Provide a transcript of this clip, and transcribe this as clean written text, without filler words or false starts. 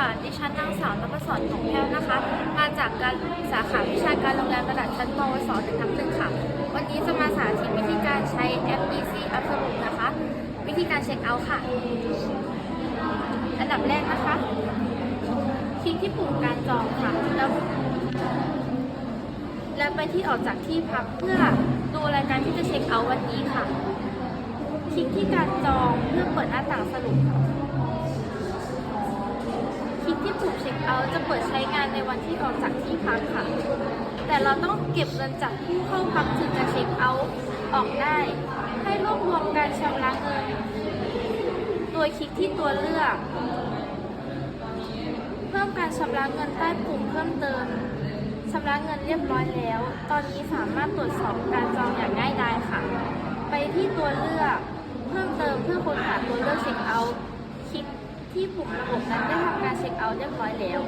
ค่ะดิฉันนางสาวนภศรของแพ้วนะคะ มาจากการสาขาวิชาการโรงแรมระดับชั้นปวส1/1ค่ะ วันนี้จะมาสาธิตวิธีการใช้แอป Easy Absolute นะคะ วิธีการเช็คเอาท์ค่ะ อันดับแรกนะคะ คลิกที่ปุ่มการจองค่ะ แล้วไปที่ออกจากที่พักเพื่อดูรายการที่จะเช็คเอาท์วันนี้ค่ะ คลิกที่การจองเพื่อเปิดหน้าต่างสรุปค่ะ คลิกที่ปุ่มเช็คเอาท์จะเปิดใช้งานในวันที่ออกจากที่พักค่ะ แต่เราต้องเก็บเงินจากผู้เข้าพักถึงจะเช็คเอาท์ออกได้ ให้รวบรวมการชำระเงิน โดยคลิกที่ตัวเลือก เพิ่มการชำระเงินใต้ปุ่มเพิ่มเติมชำระเงินเรียบร้อยแล้ว ตอนนี้สามารถตรวจสอบการจองอย่างง่ายดายค่ะ ไปที่ตัวเลือกเพิ่มเติมเพื่อค้นหาตัวเลือกเช็คเอาท์คลิกที่ปุ่มระบบนั้นได้ทำการเช็คเอาท์เรียบร้อยแล้ว